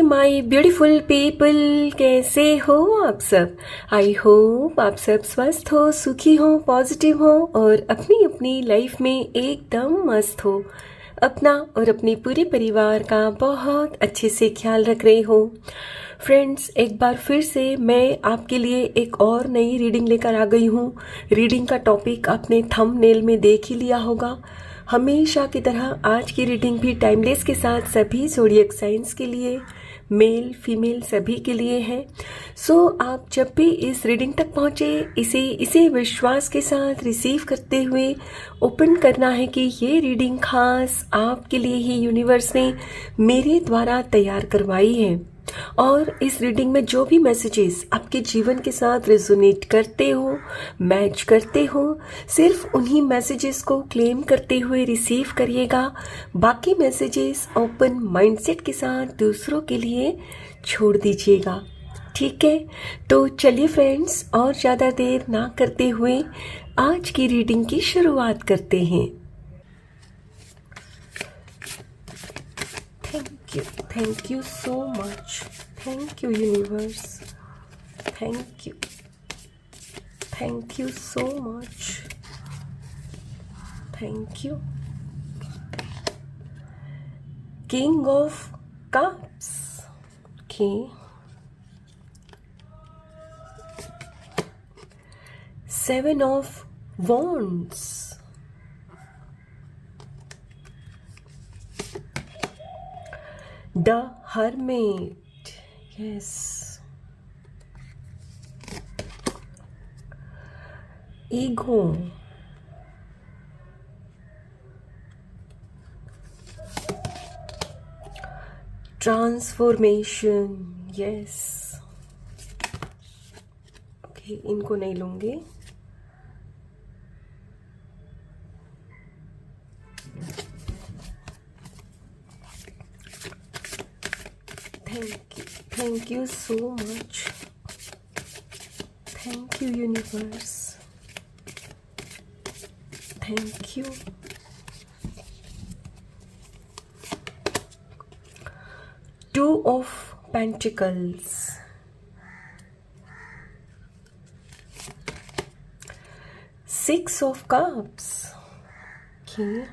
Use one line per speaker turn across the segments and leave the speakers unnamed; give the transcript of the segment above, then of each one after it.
My beautiful people, कैसे हो आप सब। आई होप आप सब स्वस्थ हो, सुखी हो, पॉजिटिव हो और अपनी अपनी लाइफ में एकदम मस्त हो। अपना और अपने पूरे परिवार का बहुत अच्छे से ख्याल रख रहे हो। फ्रेंड्स, एक बार फिर से मैं आपके लिए एक और नई रीडिंग लेकर आ गई हूँ। रीडिंग का टॉपिक आपने थंबनेल में देख ही लिया होगा। हमेशा की तरह आज की रीडिंग भी टाइमलेस के साथ सभी ज़ोडिएक साइंस के लिए, मेल फीमेल सभी के लिए है। सो आप जब भी इस रीडिंग तक पहुँचे, इसे विश्वास के साथ रिसीव करते हुए ओपन करना है कि ये रीडिंग खास आपके लिए ही यूनिवर्स ने मेरे द्वारा तैयार करवाई है। और इस रीडिंग में जो भी मैसेजेस आपके जीवन के साथ रेजोनेट करते हो, मैच करते हो, सिर्फ उन्हीं मैसेजेस को क्लेम करते हुए रिसीव करिएगा। बाकी मैसेजेस ओपन माइंडसेट के साथ दूसरों के लिए छोड़ दीजिएगा, ठीक है। तो चलिए फ्रेंड्स, और ज़्यादा देर ना करते हुए आज की रीडिंग की शुरुआत करते हैं। Thank you so much. Thank you, universe. Thank you. Thank you so much. Thank you. King of Cups. Okay. Seven of Wands. The Hermit. Yes. Ego. Transformation. Yes. Okay, इनको नहीं लूंगे। Thank you so much. Thank you, universe. Thank you. Two of Pentacles. Six of Cups. Okay.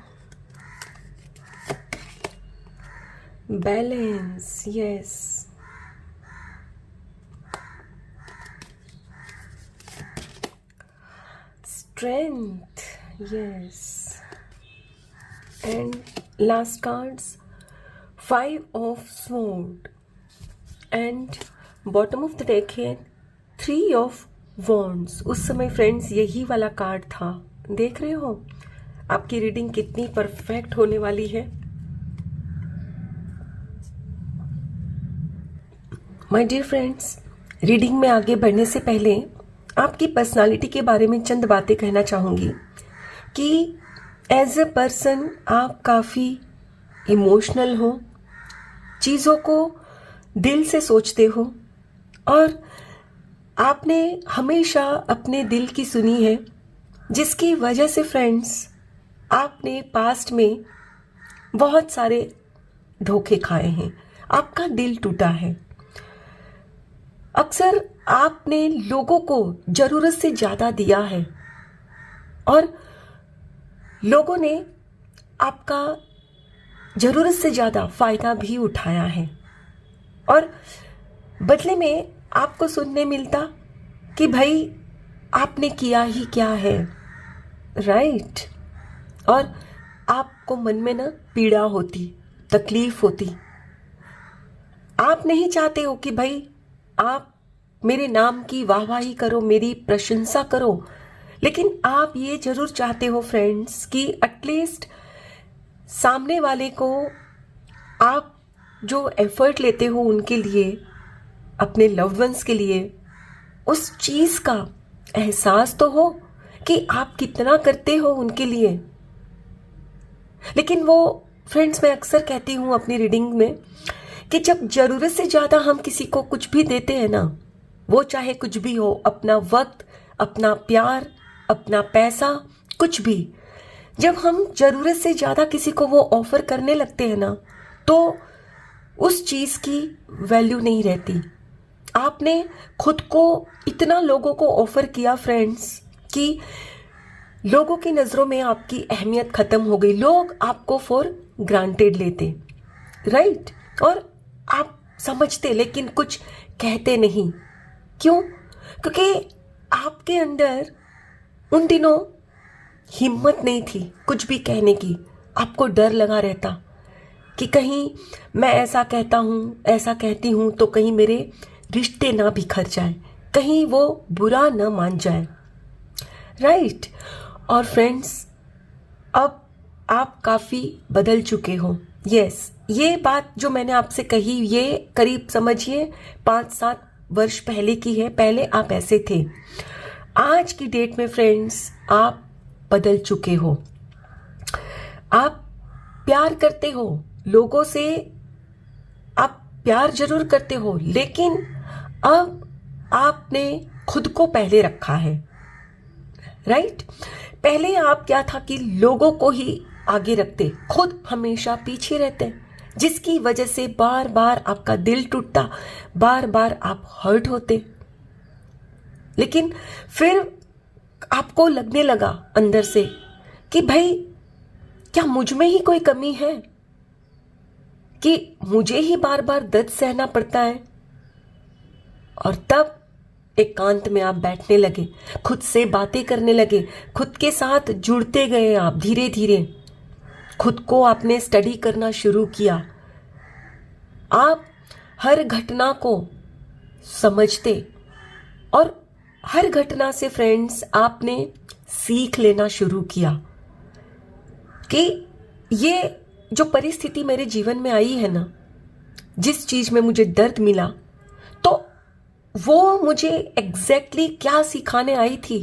Balance, yes. Strength, yes. And last cards, Five of Swords. And bottom of the deck है Three of Wands. उस समय friends यही वाला card था। देख रहे हो आपकी रीडिंग कितनी परफेक्ट होने वाली है। माय डियर फ्रेंड्स, रीडिंग में आगे बढ़ने से पहले आपकी पर्सनालिटी के बारे में चंद बातें कहना चाहूँगी कि एज ए पर्सन आप काफ़ी इमोशनल हो, चीज़ों को दिल से सोचते हो और आपने हमेशा अपने दिल की सुनी है, जिसकी वजह से फ्रेंड्स आपने पास्ट में बहुत सारे धोखे खाए हैं, आपका दिल टूटा है। अक्सर आपने लोगों को जरूरत से ज़्यादा दिया है और लोगों ने आपका ज़रूरत से ज़्यादा फ़ायदा भी उठाया है और बदले में आपको सुनने मिलता कि भाई आपने किया ही क्या है, राइट। और आपको मन में ना पीड़ा होती, तकलीफ होती। आप नहीं चाहते हो कि भाई आप मेरे नाम की वाहवाही करो, मेरी प्रशंसा करो, लेकिन आप ये जरूर चाहते हो फ्रेंड्स कि एटलीस्ट सामने वाले को आप जो एफर्ट लेते हो उनके लिए, अपने लव्ड वंस के लिए, उस चीज़ का एहसास तो हो कि आप कितना करते हो उनके लिए। लेकिन वो फ्रेंड्स, मैं अक्सर कहती हूँ अपनी रीडिंग में कि जब ज़रूरत से ज़्यादा हम किसी को कुछ भी देते हैं ना, वो चाहे कुछ भी हो, अपना वक्त, अपना प्यार, अपना पैसा, कुछ भी, जब हम ज़रूरत से ज़्यादा किसी को वो ऑफ़र करने लगते हैं ना, तो उस चीज की वैल्यू नहीं रहती। आपने खुद को इतना लोगों को ऑफर किया फ्रेंड्स कि लोगों की नजरों में आपकी अहमियत खत्म हो गई। लोग आपको फॉर ग्रांटेड लेते, राइट? और आप समझते लेकिन कुछ कहते नहीं। क्यों? क्योंकि आपके अंदर उन दिनों हिम्मत नहीं थी कुछ भी कहने की। आपको डर लगा रहता कि कहीं मैं ऐसा कहता हूँ, ऐसा कहती हूँ तो कहीं मेरे रिश्ते ना बिखर जाए, कहीं वो बुरा ना मान जाए, राइट? और फ्रेंड्स, अब आप काफ़ी बदल चुके हो। यस, ये बात जो मैंने आपसे कही ये करीब समझिए 5-7 वर्ष पहले की है। पहले आप ऐसे थे। आज की डेट में फ्रेंड्स आप बदल चुके हो। आप प्यार करते हो लोगों से, आप प्यार जरूर करते हो, लेकिन अब आपने खुद को पहले रखा है, राइट? पहले आप क्या था कि लोगों को ही आगे रखते, खुद हमेशा पीछे रहते, जिसकी वजह से बार बार आपका दिल टूटता, बार बार आप हर्ट होते। लेकिन फिर आपको लगने लगा अंदर से कि भाई क्या मुझ में ही कोई कमी है कि मुझे ही बार बार दर्द सहना पड़ता है? और तब एकांत में आप बैठने लगे, खुद से बातें करने लगे, खुद के साथ जुड़ते गए। आप धीरे धीरे खुद को आपने स्टडी करना शुरू किया। आप हर घटना को समझते और हर घटना से फ्रेंड्स आपने सीख लेना शुरू किया कि ये जो परिस्थिति मेरे जीवन में आई है ना, जिस चीज में मुझे दर्द मिला, तो वो मुझे एग्जैक्टली क्या सिखाने आई थी।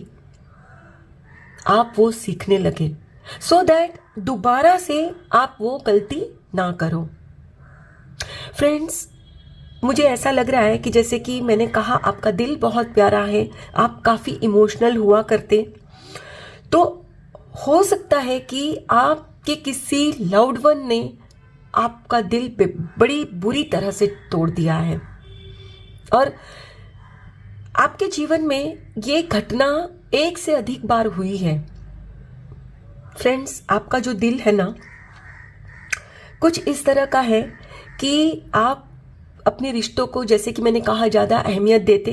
आप वो सीखने लगे सो दैट दोबारा से आप वो गलती ना करो। फ्रेंड्स, मुझे ऐसा लग रहा है कि जैसे कि मैंने कहा आपका दिल बहुत प्यारा है, आप काफ़ी इमोशनल हुआ करते, तो हो सकता है कि आपके किसी लव्ड वन ने आपका दिल बड़ी बुरी तरह से तोड़ दिया है और आपके जीवन में ये घटना एक से अधिक बार हुई है। फ्रेंड्स, आपका जो दिल है ना, कुछ इस तरह का है कि आप अपने रिश्तों को, जैसे कि मैंने कहा, ज़्यादा अहमियत देते,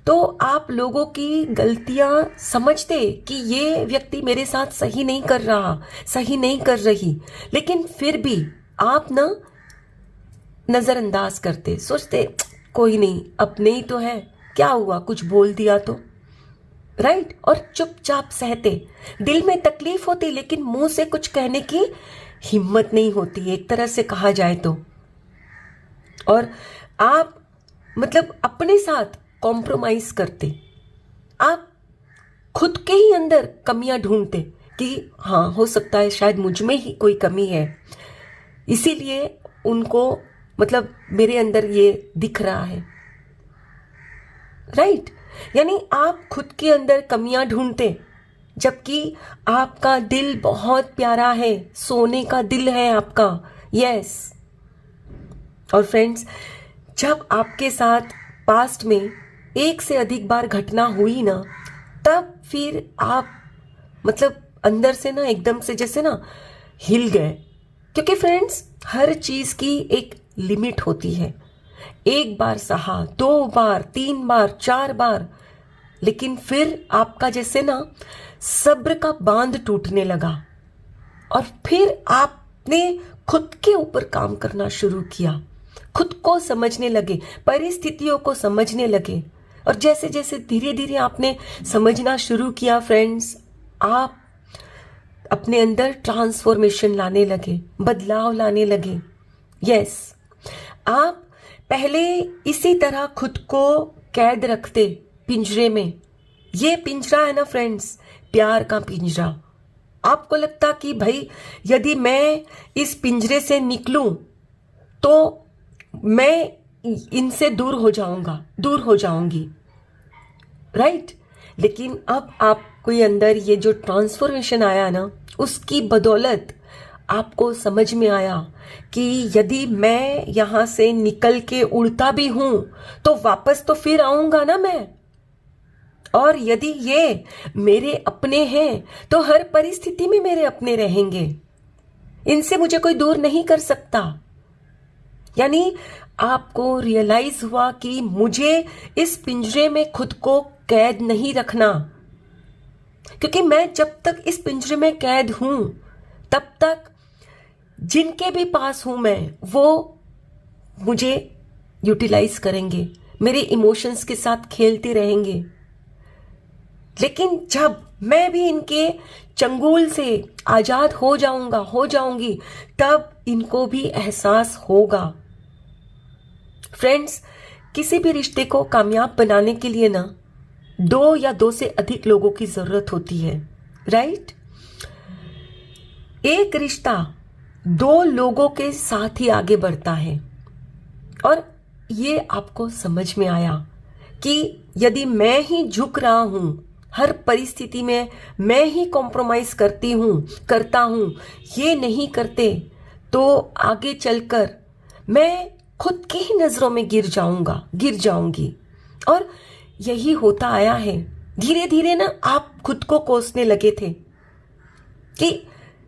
तो आप लोगों की गलतियां समझते कि ये व्यक्ति मेरे साथ सही नहीं कर रहा, सही नहीं कर रही, लेकिन फिर भी आप ना नज़रअंदाज करते, सोचते कोई नहीं, अपने ही तो है, क्या हुआ, कुछ बोल दिया तो, राइट? और चुपचाप सहते। दिल में तकलीफ होती लेकिन मुंह से कुछ कहने की हिम्मत नहीं होती, एक तरह से कहा जाए तो। और आप मतलब अपने साथ कॉम्प्रोमाइज करते, आप खुद के ही अंदर कमियां ढूंढते कि हाँ, हो सकता है शायद मुझ में ही कोई कमी है, इसीलिए उनको मतलब मेरे अंदर ये दिख रहा है, राइट? यानी आप खुद के अंदर कमियां ढूंढते, जबकि आपका दिल बहुत प्यारा है, सोने का दिल है आपका। यस। और फ्रेंड्स, जब आपके साथ पास्ट में एक से अधिक बार घटना हुई ना, तब फिर आप मतलब अंदर से ना एकदम से जैसे ना हिल गए, क्योंकि फ्रेंड्स हर चीज की एक लिमिट होती है। एक बार सहा, 2 बार, 3 बार, 4 बार, लेकिन फिर आपका जैसे ना सब्र का बांध टूटने लगा और फिर आपने खुद के ऊपर काम करना शुरू किया, खुद को समझने लगे, परिस्थितियों को समझने लगे। और जैसे जैसे धीरे धीरे आपने समझना शुरू किया फ्रेंड्स, आप अपने अंदर ट्रांसफॉर्मेशन लाने लगे, बदलाव लाने लगे। यस, आप पहले इसी तरह खुद को कैद रखते पिंजरे में। ये पिंजरा है ना फ्रेंड्स, प्यार का पिंजरा। आपको लगता कि भाई यदि मैं इस पिंजरे से निकलूं तो मैं इनसे दूर हो जाऊंगा, दूर हो जाऊंगी, राइट? लेकिन अब आपको अंदर ये जो ट्रांसफॉर्मेशन आया ना, उसकी बदौलत आपको समझ में आया कि यदि मैं यहां से निकल के उड़ता भी हूं तो वापस तो फिर आऊंगा ना मैं, और यदि ये मेरे अपने हैं तो हर परिस्थिति में मेरे अपने रहेंगे, इनसे मुझे कोई दूर नहीं कर सकता। यानी आपको रियलाइज हुआ कि मुझे इस पिंजरे में खुद को कैद नहीं रखना, क्योंकि मैं जब तक इस पिंजरे में कैद हूं तब तक जिनके भी पास हूं मैं वो मुझे यूटिलाइज करेंगे, मेरे इमोशंस के साथ खेलते रहेंगे। लेकिन जब मैं भी इनके चंगुल से आजाद हो जाऊंगी, तब इनको भी एहसास होगा। फ्रेंड्स, किसी भी रिश्ते को कामयाब बनाने के लिए ना 2 या 2 से अधिक लोगों की जरूरत होती है, राइट? एक रिश्ता 2 लोगों के साथ ही आगे बढ़ता है। और ये आपको समझ में आया कि यदि मैं ही झुक रहा हूं हर परिस्थिति में, मैं ही कॉम्प्रोमाइज करता हूं, ये नहीं करते तो आगे चलकर मैं खुद की ही नजरों में गिर जाऊंगी। और यही होता आया है। धीरे धीरे ना आप खुद को कोसने लगे थे कि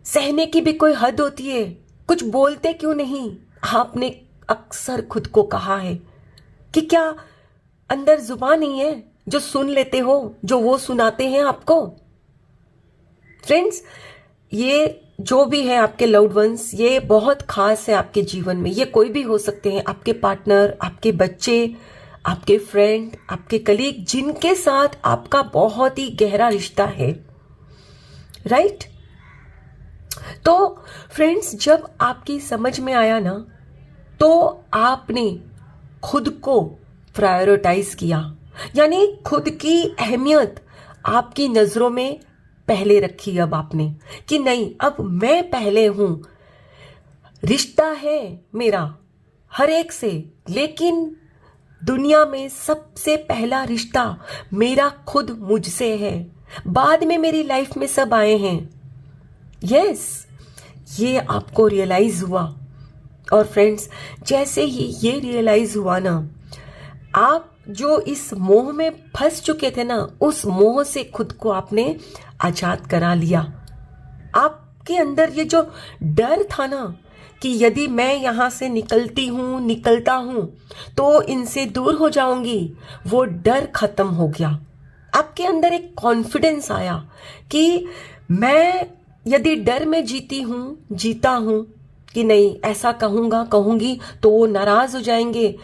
सहने की भी कोई हद होती है, कुछ बोलते क्यों नहीं। आपने अक्सर खुद को कहा है कि क्या अंदर जुबान नहीं है जो सुन लेते हो, जो वो सुनाते हैं आपको। फ्रेंड्स, ये जो भी है आपके लव्ड वंस, ये बहुत खास है आपके जीवन में। ये कोई भी हो सकते हैं, आपके पार्टनर, आपके बच्चे, आपके फ्रेंड, आपके कलीग, जिनके साथ आपका बहुत ही गहरा रिश्ता है, राइट? तो फ्रेंड्स, जब आपकी समझ में आया ना तो आपने खुद को प्रायोरिटाइज किया, यानी खुद की अहमियत आपकी नजरों में पहले रखी। अब आपने कि नहीं, अब मैं पहले हूं। रिश्ता है मेरा हर एक से, लेकिन दुनिया में सबसे पहला रिश्ता मेरा खुद मुझसे है। बाद में मेरी लाइफ में सब आए हैं। यस, ये आपको रियलाइज हुआ। और फ्रेंड्स, जैसे ही ये रियलाइज हुआ ना, आप जो इस मोह में फंस चुके थे ना, उस मोह से खुद को आपने आजाद करा लिया। आपके अंदर ये जो डर था ना कि यदि मैं यहां से निकलता हूं तो इनसे दूर हो जाऊंगी, वो डर खत्म हो गया। आपके अंदर एक कॉन्फिडेंस आया कि मैं यदि डर में जीता हूं कि नहीं, ऐसा कहूंगी तो वो नाराज हो जाएंगे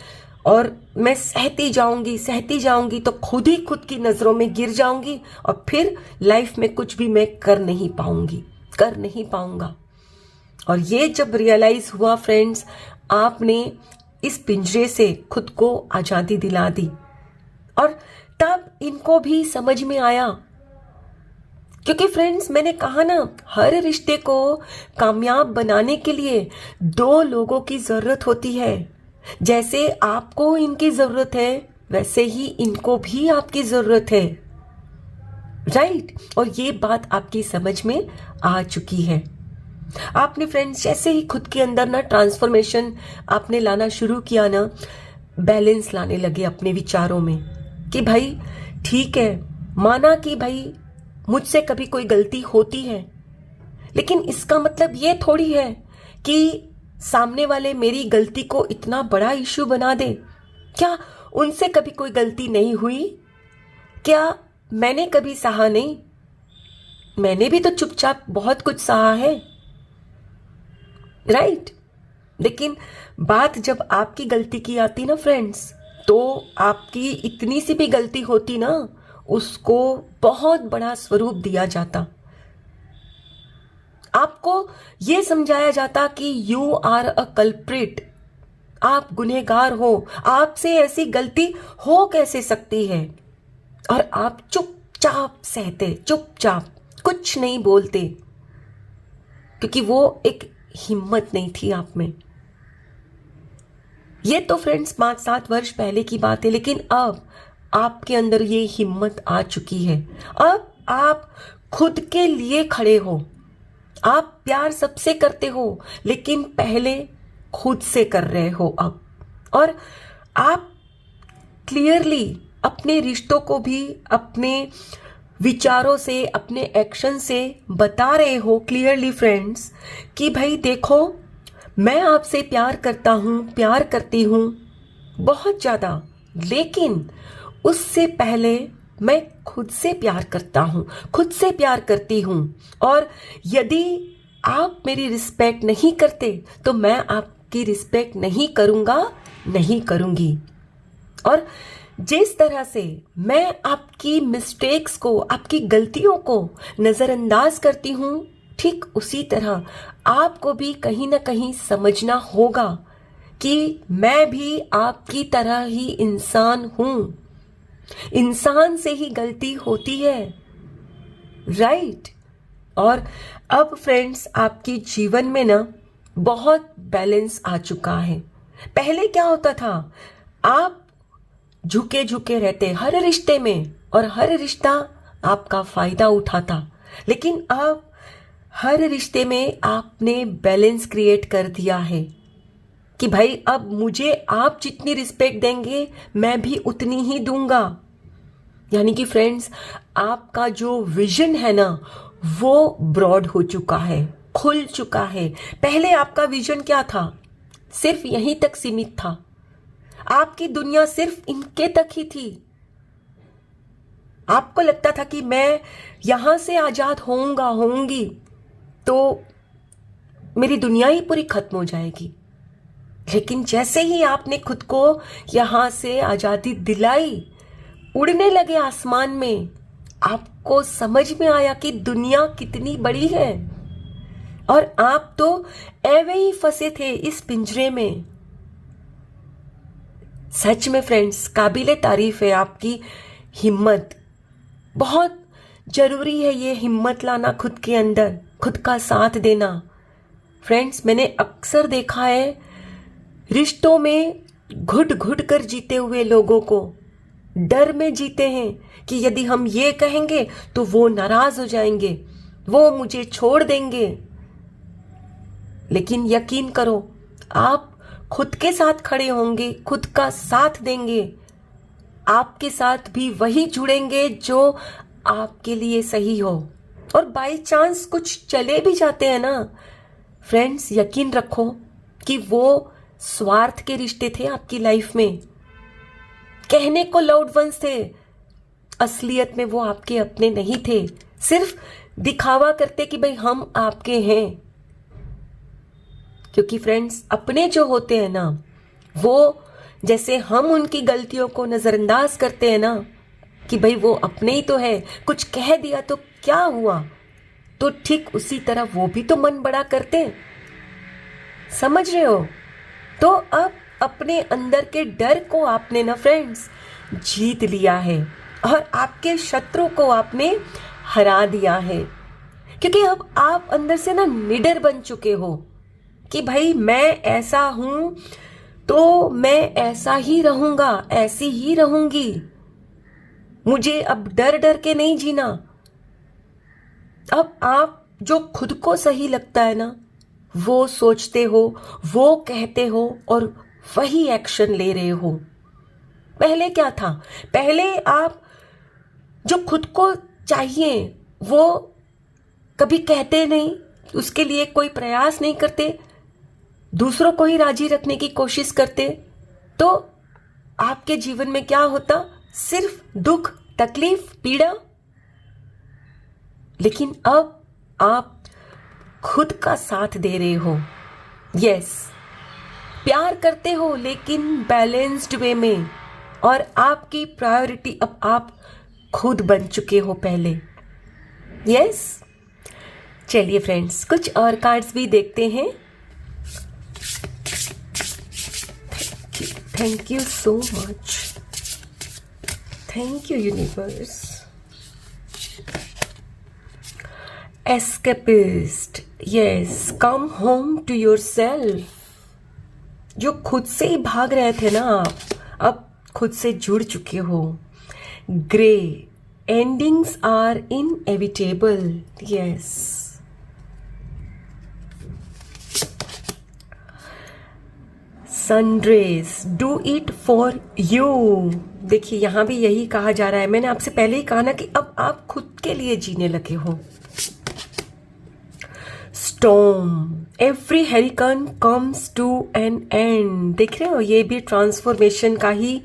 और मैं सहती जाऊंगी तो खुद ही खुद की नजरों में गिर जाऊंगी और फिर लाइफ में कुछ भी मैं कर नहीं पाऊंगा। और ये जब रियलाइज हुआ फ्रेंड्स, आपने इस पिंजरे से खुद को आजादी दिला दी। और तब इनको भी समझ में आया, क्योंकि फ्रेंड्स, मैंने कहा ना, हर रिश्ते को कामयाब बनाने के लिए 2 लोगों की जरूरत होती है। जैसे आपको इनकी जरूरत है, वैसे ही इनको भी आपकी जरूरत है, राइट? और ये बात आपकी समझ में आ चुकी है। आपने फ्रेंड्स जैसे ही खुद के अंदर ना ट्रांसफॉर्मेशन आपने लाना शुरू किया ना, बैलेंस लाने लगे अपने विचारों में कि भाई ठीक है, माना कि भाई मुझसे कभी कोई गलती होती है, लेकिन इसका मतलब ये थोड़ी है कि सामने वाले मेरी गलती को इतना बड़ा इश्यू बना दे। क्या उनसे कभी कोई गलती नहीं हुई? क्या मैंने कभी सहा नहीं? मैंने भी तो चुपचाप बहुत कुछ सहा है, राइट? लेकिन बात जब आपकी गलती की आती ना फ्रेंड्स, तो आपकी इतनी सी भी गलती होती ना, उसको बहुत बड़ा स्वरूप दिया जाता। आपको यह समझाया जाता कि यू आर अ कल्प्रिट, आप गुनहगार हो, आपसे ऐसी गलती हो कैसे सकती है। और आप चुपचाप सहते, चुपचाप कुछ नहीं बोलते, क्योंकि वो एक हिम्मत नहीं थी आप में। ये तो फ्रेंड्स 5-7 वर्ष पहले की बात है, लेकिन अब आपके अंदर ये हिम्मत आ चुकी है। अब आप खुद के लिए खड़े हो, आप प्यार सबसे करते हो, लेकिन पहले खुद से कर रहे हो अब। और आप क्लियरली अपने रिश्तों को भी अपने विचारों से, अपने एक्शन से बता रहे हो क्लियरली फ्रेंड्स, कि भाई देखो, मैं आपसे प्यार करता हूँ, प्यार करती हूँ बहुत ज़्यादा, लेकिन उससे पहले मैं खुद से प्यार करता हूँ, खुद से प्यार करती हूँ। और यदि आप मेरी रिस्पेक्ट नहीं करते तो मैं आपकी रिस्पेक्ट नहीं करूँगा, नहीं करूँगी। और जिस तरह से मैं आपकी मिस्टेक्स को, आपकी गलतियों को नज़रअंदाज करती हूँ, ठीक उसी तरह आपको भी कहीं ना कहीं समझना होगा कि मैं भी आपकी तरह ही इंसान हूँ। इंसान से ही गलती होती है, राइट। और अब फ्रेंड्स, आपके जीवन में ना बहुत बैलेंस आ चुका है। पहले क्या होता था, आप झुके झुके रहते हर रिश्ते में, और हर रिश्ता आपका फायदा उठाता। लेकिन अब हर रिश्ते में आपने बैलेंस क्रिएट कर दिया है कि भाई अब मुझे आप जितनी रिस्पेक्ट देंगे मैं भी उतनी ही दूंगा। यानी कि फ्रेंड्स, आपका जो विजन है ना, वो ब्रॉड हो चुका है, खुल चुका है। पहले आपका विजन क्या था, सिर्फ यहीं तक सीमित था। आपकी दुनिया सिर्फ इनके तक ही थी। आपको लगता था कि मैं यहां से आजाद होऊंगी तो मेरी दुनिया ही पूरी खत्म हो जाएगी। लेकिन जैसे ही आपने खुद को यहां से आजादी दिलाई, उड़ने लगे आसमान में, आपको समझ में आया कि दुनिया कितनी बड़ी है। और आप तो ऐवे ही फंसे थे इस पिंजरे में। सच में फ्रेंड्स, काबिले तारीफ है आपकी हिम्मत। बहुत जरूरी है ये हिम्मत लाना खुद के अंदर, खुद का साथ देना। फ्रेंड्स, मैंने अक्सर देखा है रिश्तों में घुट घुट कर जीते हुए लोगों को, डर में जीते हैं कि यदि हम ये कहेंगे तो वो नाराज हो जाएंगे, वो मुझे छोड़ देंगे। लेकिन यकीन करो, आप खुद के साथ खड़े होंगे, खुद का साथ देंगे, आपके साथ भी वही जुड़ेंगे जो आपके लिए सही हो। और बाय चांस कुछ चले भी जाते हैं ना फ्रेंड्स, यकीन रखो कि वो स्वार्थ के रिश्ते थे आपकी लाइफ में। कहने को लव्ड वंस थे, असलियत में वो आपके अपने नहीं थे, सिर्फ दिखावा करते कि भाई हम आपके हैं। क्योंकि फ्रेंड्स, अपने जो होते हैं ना, वो जैसे हम उनकी गलतियों को नजरअंदाज करते हैं ना कि भाई वो अपने ही तो है, कुछ कह दिया तो क्या हुआ, तो ठीक उसी तरह वो भी तो मन बड़ा करते, समझ रहे हो। तो अब अपने अंदर के डर को आपने ना फ्रेंड्स जीत लिया है, और आपके शत्रु को आपने हरा दिया है। क्योंकि अब आप अंदर से ना निडर बन चुके हो कि भाई मैं ऐसा हूं तो मैं ऐसा ही रहूंगा, ऐसी ही रहूंगी, मुझे अब डर डर के नहीं जीना। अब आप जो खुद को सही लगता है ना, वो सोचते हो, वो कहते हो, और वही एक्शन ले रहे हो। पहले क्या था, पहले आप जो खुद को चाहिए वो कभी कहते नहीं, उसके लिए कोई प्रयास नहीं करते, दूसरों को ही राजी रखने की कोशिश करते, तो आपके जीवन में क्या होता, सिर्फ दुख, तकलीफ, पीड़ा। लेकिन अब आप खुद का साथ दे रहे हो। यस, प्यार करते हो लेकिन बैलेंस्ड वे में, और आपकी प्रायोरिटी अब आप खुद बन चुके हो पहले। यस, चलिए फ्रेंड्स, कुछ और कार्ड्स भी देखते हैं। Thank you so much. Thank you, universe. Escapist. Yes, come home to yourself. जो खुद से ही भाग रहे थे ना आप, अब खुद से जुड़ चुके हो। Grey. Endings are inevitable. Yes. Sun rays do it for you. देखिए यहाँ भी यही कहा जा रहा है, मैंने आपसे पहले ही कहा ना कि अब आप खुद के लिए जीने लगे हो। Storm every hurricane comes to an end. देख रहे हो, ये भी ट्रांसफॉर्मेशन का ही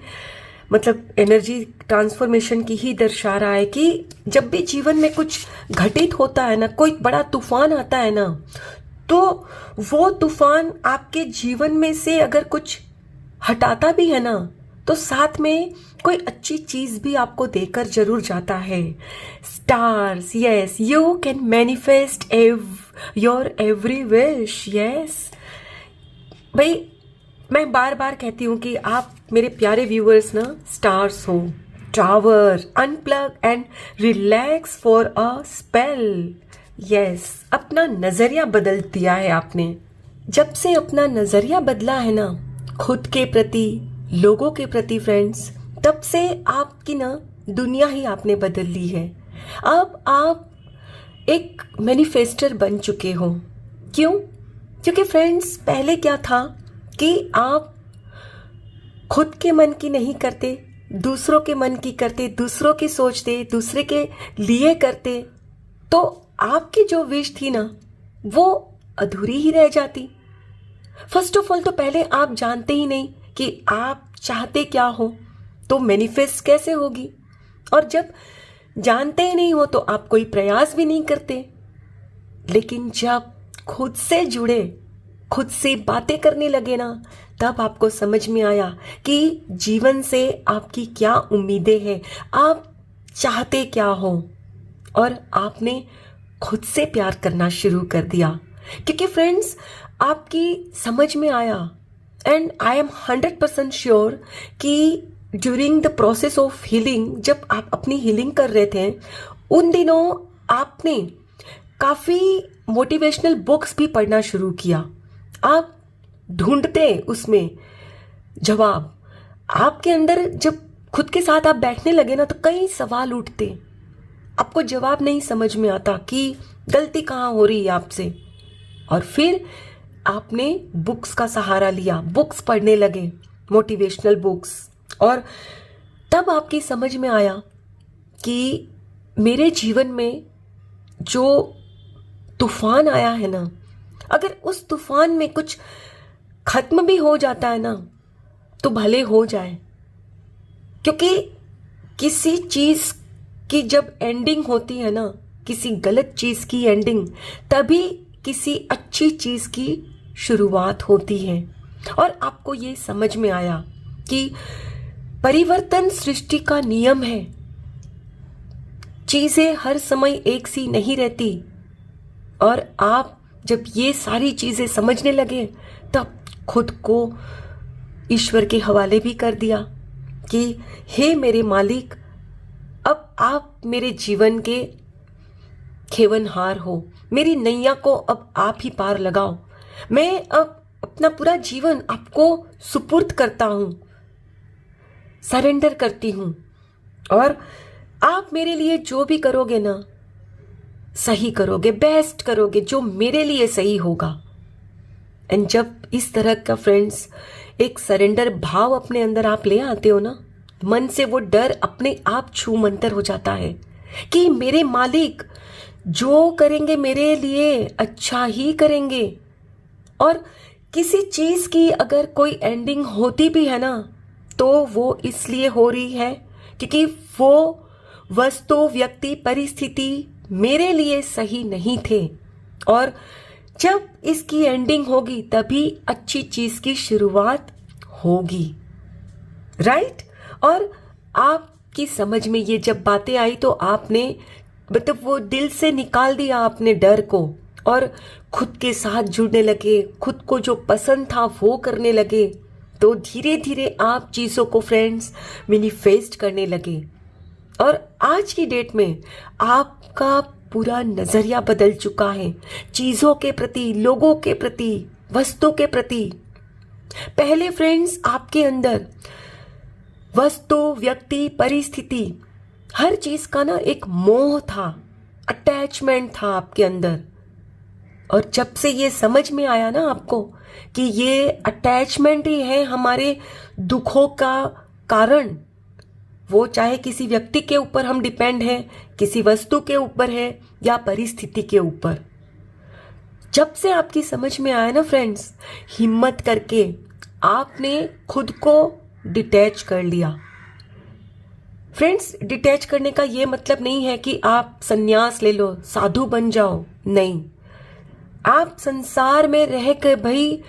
मतलब एनर्जी ट्रांसफॉर्मेशन की ही दर्शा रहा है कि जब भी जीवन में कुछ घटित होता है ना, कोई बड़ा तूफान आता है ना, तो वो तूफान आपके जीवन में से अगर कुछ हटाता भी है ना, तो साथ में कोई अच्छी चीज भी आपको देकर जरूर जाता है। Stars, yes, you can manifest your every wish. Yes भाई, मैं बार बार कहती हूँ कि आप मेरे प्यारे व्यूअर्स ना स्टार्स हो। Tower, unplug and relax for a spell. Yes, अपना नजरिया बदल दिया है आपने। जब से अपना नजरिया बदला है ना खुद के प्रति, लोगों के प्रति फ्रेंड्स, तब से आपकी ना दुनिया ही आपने बदल ली है। अब आप एक मैनिफेस्टर बन चुके हो। क्यों? क्योंकि फ्रेंड्स पहले क्या था कि आप खुद के मन की नहीं करते, दूसरों के मन की करते, दूसरों की सोचते, दूसरे के लिए करते, तो आपकी जो विश थी ना वो अधूरी ही रह जाती। फर्स्ट ऑफ ऑल तो पहले आप जानते ही नहीं कि आप चाहते क्या हो, तो मैनिफेस्ट कैसे होगी। और जब जानते ही नहीं हो तो आप कोई प्रयास भी नहीं करते। लेकिन जब खुद से जुड़े, खुद से बातें करने लगे ना, तब आपको समझ में आया कि जीवन से आपकी क्या उम्मीदें हैं, आप चाहते क्या हो। और आपने खुद से प्यार करना शुरू कर दिया। क्योंकि फ्रेंड्स आपकी समझ में आया, एंड आई एम 100% श्योर कि during the process of healing, जब आप अपनी हीलिंग कर रहे थे उन दिनों आपने काफ़ी मोटिवेशनल बुक्स भी पढ़ना शुरू किया। आप ढूंढते उसमें जवाब। आपके अंदर जब खुद के साथ आप बैठने लगे ना, तो कई सवाल उठते, आपको जवाब नहीं समझ में आता कि गलती कहाँ हो रही है आपसे। और फिर आपने बुक्स का सहारा लिया, बुक्स पढ़ने लगे, मोटिवेशनल बुक्स। और तब आपकी समझ में आया कि मेरे जीवन में जो तूफान आया है ना, अगर उस तूफान में कुछ खत्म भी हो जाता है ना, तो भले हो जाए। क्योंकि किसी चीज की जब एंडिंग होती है ना, किसी गलत चीज की एंडिंग, तभी किसी अच्छी चीज की शुरुआत होती है। और आपको ये समझ में आया कि परिवर्तन सृष्टि का नियम है। चीजें हर समय एक सी नहीं रहती। और आप जब ये सारी चीजें समझने लगे, तब खुद को ईश्वर के हवाले भी कर दिया कि हे मेरे मालिक, अब आप मेरे जीवन के खेवनहार हो, मेरी नैया को अब आप ही पार लगाओ। मैं अब अपना पूरा जीवन आपको सुपुर्द करता हूं, सरेंडर करती हूं। और आप मेरे लिए जो भी करोगे ना, सही करोगे, बेस्ट करोगे, जो मेरे लिए सही होगा। एंड जब इस तरह का फ्रेंड्स एक सरेंडर भाव अपने अंदर आप ले आते हो ना, मन से वो डर अपने आप छू मंतर हो जाता है कि मेरे मालिक जो करेंगे मेरे लिए अच्छा ही करेंगे। और किसी चीज की अगर कोई एंडिंग होती भी है ना, तो वो इसलिए हो रही है क्योंकि वो वस्तु, व्यक्ति, परिस्थिति मेरे लिए सही नहीं थे। और जब इसकी एंडिंग होगी तभी अच्छी चीज की शुरुआत होगी, राइट। और आपकी समझ में ये जब बातें आई तो आपने मतलब वो दिल से निकाल दिया आपने डर को, और खुद के साथ जुड़ने लगे, खुद को जो पसंद था वो करने लगे। तो धीरे धीरे आप चीजों को फ्रेंड्स मैनिफेस्ट करने लगे। और आज की डेट में आपका पूरा नजरिया बदल चुका है चीजों के प्रति, लोगों के प्रति, वस्तु के प्रति। पहले फ्रेंड्स आपके अंदर वस्तु, व्यक्ति, परिस्थिति, हर चीज का ना एक मोह था, अटैचमेंट था आपके अंदर। और जब से ये समझ में आया ना आपको कि ये अटैचमेंट ही है हमारे दुखों का कारण, वो चाहे किसी व्यक्ति के ऊपर हम डिपेंड हैं, किसी वस्तु के ऊपर है या परिस्थिति के ऊपर, जब से आपकी समझ में आया ना फ्रेंड्स, हिम्मत करके आपने खुद को डिटैच कर लिया। फ्रेंड्स, डिटैच करने का ये मतलब नहीं है कि आप संन्यास ले लो, साधु बन जाओ, नहीं। आप संसार में रह कर भाई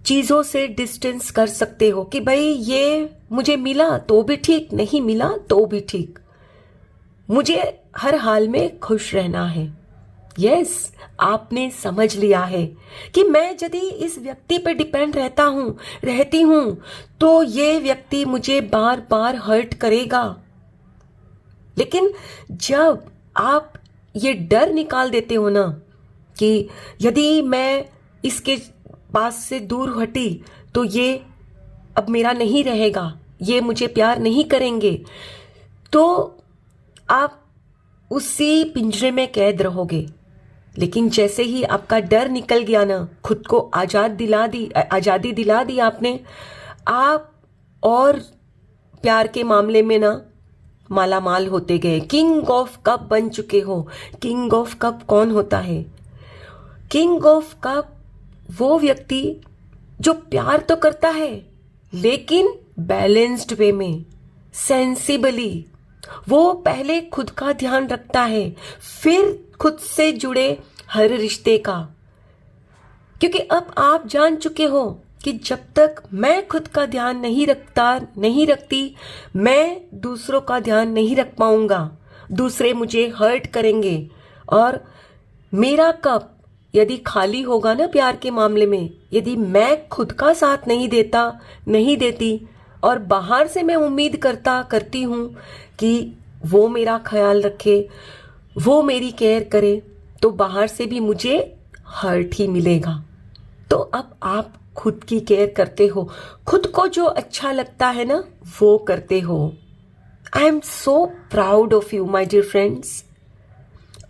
चीजों से डिस्टेंस कर सकते हो कि भाई ये मुझे मिला तो भी ठीक, नहीं मिला तो भी ठीक, मुझे हर हाल में खुश रहना है। यस, आपने समझ लिया है कि मैं यदि इस व्यक्ति पर डिपेंड रहती हूं तो ये व्यक्ति मुझे बार बार हर्ट करेगा। लेकिन जब आप ये डर निकाल देते हो ना कि यदि मैं इसके पास से दूर हटी तो ये अब मेरा नहीं रहेगा, ये मुझे प्यार नहीं करेंगे, तो आप उसी पिंजरे में कैद रहोगे। लेकिन जैसे ही आपका डर निकल गया ना, खुद को आजादी दिला दी आपने, आप और प्यार के मामले में ना माला माल होते गए, किंग ऑफ कप बन चुके हो। किंग ऑफ कप कौन होता है? किंग ऑफ कप वो व्यक्ति जो प्यार तो करता है लेकिन बैलेंस्ड वे में, सेंसिबली। वो पहले खुद का ध्यान रखता है, फिर खुद से जुड़े हर रिश्ते का। क्योंकि अब आप जान चुके हो कि जब तक मैं खुद का ध्यान नहीं रखती, मैं दूसरों का ध्यान नहीं रख पाऊंगा, दूसरे मुझे हर्ट करेंगे। और मेरा कप यदि खाली होगा ना प्यार के मामले में, यदि मैं खुद का साथ नहीं देती और बाहर से मैं उम्मीद करती हूं कि वो मेरा ख्याल रखे, वो मेरी केयर करे, तो बाहर से भी मुझे हर्ट ही मिलेगा। तो अब आप खुद की केयर करते हो, खुद को जो अच्छा लगता है ना वो करते हो। I am so proud of you my dear friends.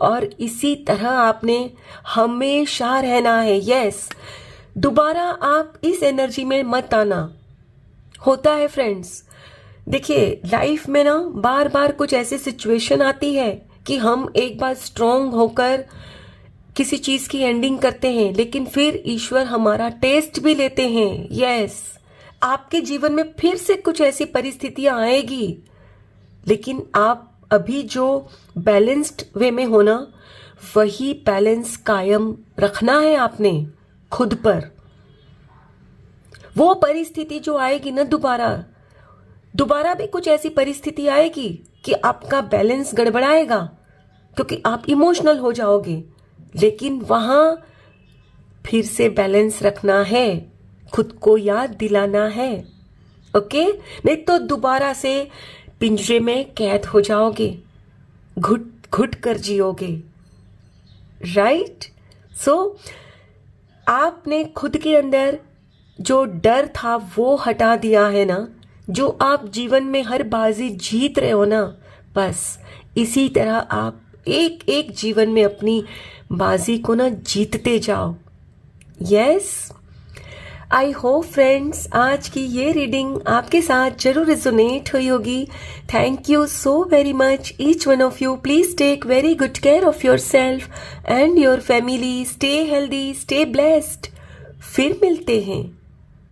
और इसी तरह आपने हमेशा रहना है। यस, दोबारा आप इस एनर्जी में मत आना। होता है फ्रेंड्स, देखिए लाइफ में ना बार बार कुछ ऐसी सिचुएशन आती है कि हम एक बार स्ट्रांग होकर किसी चीज की एंडिंग करते हैं, लेकिन फिर ईश्वर हमारा टेस्ट भी लेते हैं। यस, आपके जीवन में फिर से कुछ ऐसी परिस्थितियां आएगी, लेकिन आप अभी जो बैलेंस्ड वे में हो ना, वही बैलेंस कायम रखना है आपने खुद पर। वो परिस्थिति जो आएगी ना, दोबारा भी कुछ ऐसी परिस्थिति आएगी कि आपका बैलेंस गड़बड़ाएगा, क्योंकि आप इमोशनल हो जाओगे, लेकिन वहां फिर से बैलेंस रखना है, खुद को याद दिलाना है। ओके, नहीं तो दोबारा से पिंजरे में कैद हो जाओगे, घुट घुट कर जियोगे। राइट? सो आपने खुद के अंदर जो डर था वो हटा दिया है ना, जो आप जीवन में हर बाजी जीत रहे हो ना, बस इसी तरह आप एक एक जीवन में अपनी बाजी को ना जीतते जाओ। यस, आई होप फ्रेंड्स आज की ये रीडिंग आपके साथ जरूर रेजोनेट हुई होगी। Thank you so very much each one of you. Please take very good care of your self and your family. Stay healthy, stay blessed. फिर मिलते हैं।